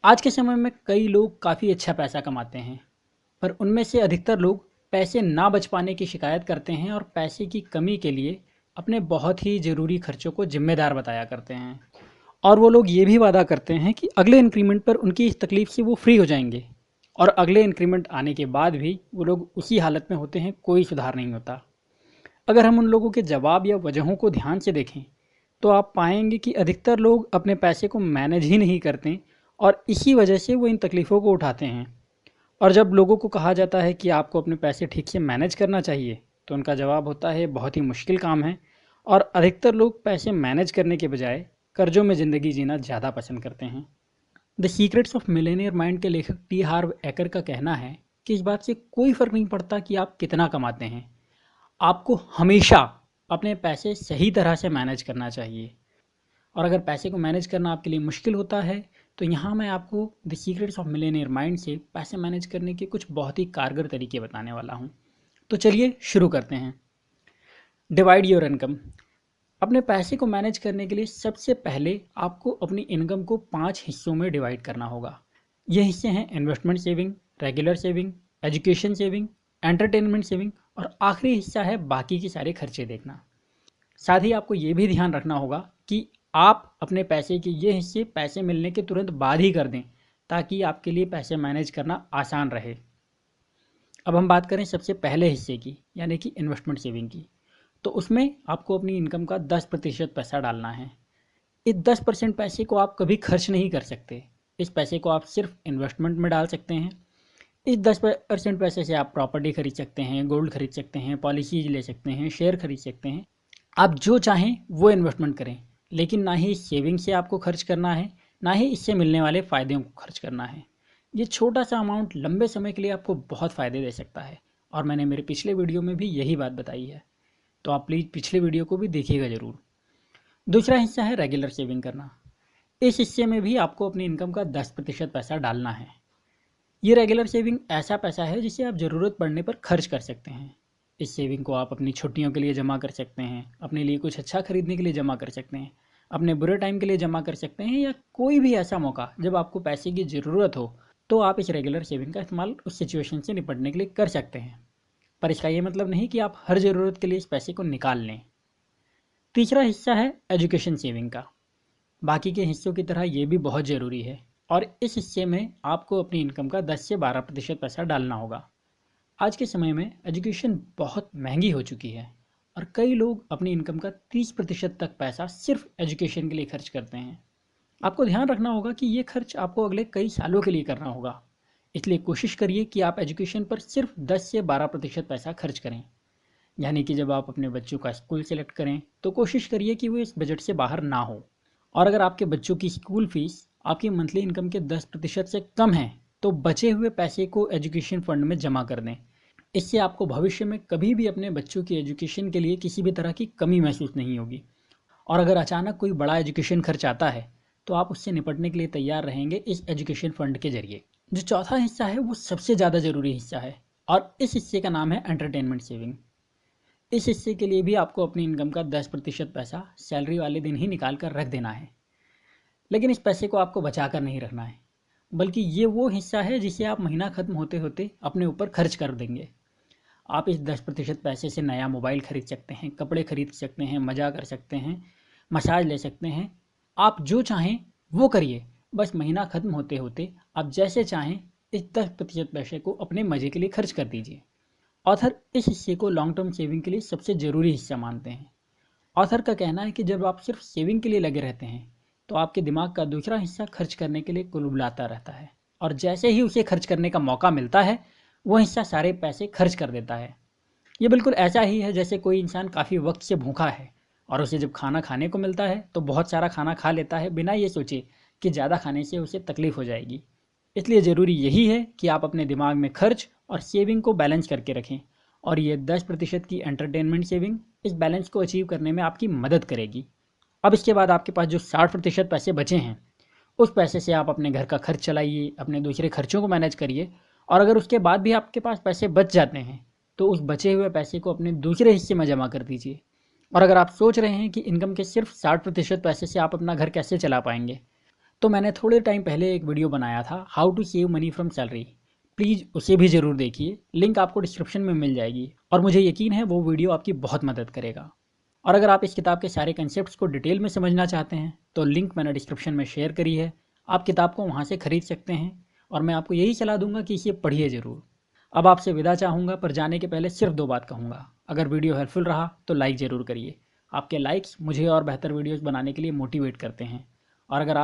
आज के समय में कई लोग काफ़ी अच्छा पैसा कमाते हैं, पर उनमें से अधिकतर लोग पैसे ना बच पाने की शिकायत करते हैं और पैसे की कमी के लिए अपने बहुत ही ज़रूरी खर्चों को जिम्मेदार बताया करते हैं। और वो लोग ये भी वादा करते हैं कि अगले इंक्रीमेंट पर उनकी इस तकलीफ़ से वो फ्री हो जाएंगे, और अगले इंक्रीमेंट आने के बाद भी वो लोग उसी हालत में होते हैं, कोई सुधार नहीं होता। अगर हम उन लोगों के जवाब या वजहों को ध्यान से देखें तो आप पाएंगे कि अधिकतर लोग अपने पैसे को मैनेज ही नहीं करते और इसी वजह से वो इन तकलीफ़ों को उठाते हैं। और जब लोगों को कहा जाता है कि आपको अपने पैसे ठीक से मैनेज करना चाहिए, तो उनका जवाब होता है बहुत ही मुश्किल काम है। और अधिकतर लोग पैसे मैनेज करने के बजाय कर्जों में ज़िंदगी जीना ज़्यादा पसंद करते हैं। The secrets of Millionaire mind के लेखक टी हार्व एकर का कहना है कि इस बात से कोई फ़र्क नहीं पड़ता कि आप कितना कमाते हैं, आपको हमेशा अपने पैसे सही तरह से मैनेज करना चाहिए। और अगर पैसे को मैनेज करना आपके लिए मुश्किल होता है, तो यहाँ मैं आपको the secrets of Millionaire mind से पैसे मैनेज करने के कुछ बहुत ही कारगर तरीके बताने वाला हूँ। तो चलिए शुरू करते हैं। Divide your income. अपने पैसे को मैनेज करने के लिए सबसे पहले आपको अपनी इनकम को 5 हिस्सों में डिवाइड करना होगा। ये हिस्से हैं investment saving, regular saving, education saving, entertainment saving, और आखिरी हिस्सा है बाकी के सारे खर्चे देखना। साथ ही आपको ये भी ध्यान रखना होगा कि आप अपने पैसे के ये हिस्से पैसे मिलने के तुरंत बाद ही कर दें, ताकि आपके लिए पैसे मैनेज करना आसान रहे। अब हम बात करें सबसे पहले हिस्से की, यानी कि इन्वेस्टमेंट सेविंग की। तो उसमें आपको अपनी इनकम का 10% पैसा डालना है। इस 10% पैसे को आप कभी खर्च नहीं कर सकते। इस पैसे को आप सिर्फ इन्वेस्टमेंट में डाल सकते हैं। इस 10% पैसे से आप प्रॉपर्टी खरीद सकते हैं, गोल्ड खरीद सकते हैं, पॉलिसीज ले सकते हैं, शेयर खरीद सकते हैं। आप जो चाहें वो इन्वेस्टमेंट करें, लेकिन ना ही सेविंग से आपको खर्च करना है, ना ही इससे मिलने वाले फ़ायदों को खर्च करना है। ये छोटा सा अमाउंट लंबे समय के लिए आपको बहुत फ़ायदे दे सकता है, और मैंने मेरे पिछले वीडियो में भी यही बात बताई है, तो आप प्लीज़ पिछले वीडियो को भी देखिएगा ज़रूर। दूसरा हिस्सा है रेगुलर सेविंग करना। इस हिस्से में भी आपको अपनी इनकम का 10% पैसा डालना है। ये रेगुलर सेविंग ऐसा पैसा है जिसे आप ज़रूरत पड़ने पर खर्च कर सकते हैं। इस सेविंग को आप अपनी छुट्टियों के लिए जमा कर सकते हैं, अपने लिए कुछ अच्छा खरीदने के लिए जमा कर सकते हैं, अपने बुरे टाइम के लिए जमा कर सकते हैं, या कोई भी ऐसा मौका जब आपको पैसे की ज़रूरत हो, तो आप इस रेगुलर सेविंग का इस्तेमाल उस सिचुएशन से निपटने के लिए कर सकते हैं। पर इसका ये मतलब नहीं कि आप हर ज़रूरत के लिए इस पैसे को निकाल लें। तीसरा हिस्सा है एजुकेशन सेविंग का। बाकी के हिस्सों की तरह ये भी बहुत ज़रूरी है, और इस हिस्से में आपको अपनी इनकम का 10 से 12% पैसा डालना होगा। आज के समय में एजुकेशन बहुत महंगी हो चुकी है, और कई लोग अपनी इनकम का 30% तक पैसा सिर्फ एजुकेशन के लिए खर्च करते हैं। आपको ध्यान रखना होगा कि ये खर्च आपको अगले कई सालों के लिए करना होगा, इसलिए कोशिश करिए कि आप एजुकेशन पर सिर्फ 10 से 12% पैसा खर्च करें। यानी कि जब आप अपने बच्चों का स्कूल सेलेक्ट करें, तो कोशिश करिए कि वो इस बजट से बाहर ना हो। और अगर आपके बच्चों की स्कूल फीस आपकी मंथली इनकम के 10% से कम है, तो बचे हुए पैसे को एजुकेशन फंड में जमा कर दें। इससे आपको भविष्य में कभी भी अपने बच्चों की एजुकेशन के लिए किसी भी तरह की कमी महसूस नहीं होगी। और अगर अचानक कोई बड़ा एजुकेशन खर्च आता है, तो आप उससे निपटने के लिए तैयार रहेंगे इस एजुकेशन फंड के जरिए। जो चौथा हिस्सा है वो सबसे ज़्यादा ज़रूरी हिस्सा है, और इस हिस्से का नाम है एंटरटेनमेंट सेविंग। इस हिस्से के लिए भी आपको अपनी इनकम का 10% पैसा सैलरी वाले दिन ही निकाल कर रख देना है। लेकिन इस पैसे को आपको बचा कर नहीं रखना है, बल्कि ये वो हिस्सा है जिसे आप महीना ख़त्म होते होते अपने ऊपर खर्च कर देंगे। आप इस 10% पैसे से नया मोबाइल खरीद सकते हैं, कपड़े खरीद सकते हैं, मज़ा कर सकते हैं, मसाज ले सकते हैं। आप जो चाहें वो करिए, बस महीना ख़त्म होते होते आप जैसे चाहें इस 10% पैसे को अपने मज़े के लिए खर्च कर दीजिए। ऑथर इस हिस्से को लॉन्ग टर्म सेविंग के लिए सबसे ज़रूरी हिस्सा मानते हैं। ऑथर का कहना है कि जब आप सिर्फ सेविंग के लिए लगे रहते हैं, तो आपके दिमाग का दूसरा हिस्सा खर्च करने के लिए कुलबुलाता रहता है, और जैसे ही उसे खर्च करने का मौका मिलता है, वह हिस्सा सारे पैसे खर्च कर देता है। ये बिल्कुल ऐसा ही है जैसे कोई इंसान काफ़ी वक्त से भूखा है, और उसे जब खाना खाने को मिलता है तो बहुत सारा खाना खा लेता है, बिना ये सोचे कि ज़्यादा खाने से उसे तकलीफ हो जाएगी। इसलिए ज़रूरी यही है कि आप अपने दिमाग में खर्च और सेविंग को बैलेंस करके रखें, और ये 10% की एंटरटेनमेंट सेविंग इस बैलेंस को अचीव करने में आपकी मदद करेगी। अब इसके बाद आपके पास जो 60% पैसे बचे हैं, उस पैसे से आप अपने घर का खर्च चलाइए, अपने दूसरे खर्चों को मैनेज करिए। और अगर उसके बाद भी आपके पास पैसे बच जाते हैं, तो उस बचे हुए पैसे को अपने दूसरे हिस्से में जमा कर दीजिए। और अगर आप सोच रहे हैं कि इनकम के सिर्फ 60% पैसे से आप अपना घर कैसे चला पाएंगे, तो मैंने थोड़े टाइम पहले एक वीडियो बनाया था, how to save money from salary. Please उसे भी ज़रूर देखिए, लिंक आपको डिस्क्रिप्शन में मिल जाएगी और मुझे यकीन है वो वीडियो आपकी बहुत मदद करेगा। और अगर आप इस किताब के सारे कंसेप्ट्स को डिटेल में समझना चाहते हैं तो लिंक मैंने डिस्क्रिप्शन में शेयर करी है, आप किताब को वहाँ से खरीद सकते हैं और मैं आपको यही सलाह दूंगा कि इसे पढ़िए ज़रूर। अब आपसे विदा चाहूँगा, पर जाने के पहले सिर्फ 2 बात कहूँगा। अगर वीडियो हेल्पफुल रहा तो लाइक ज़रूर करिए, आपके लाइक्स मुझे और बेहतर वीडियोज़ बनाने के लिए मोटिवेट करते हैं। और अगर आप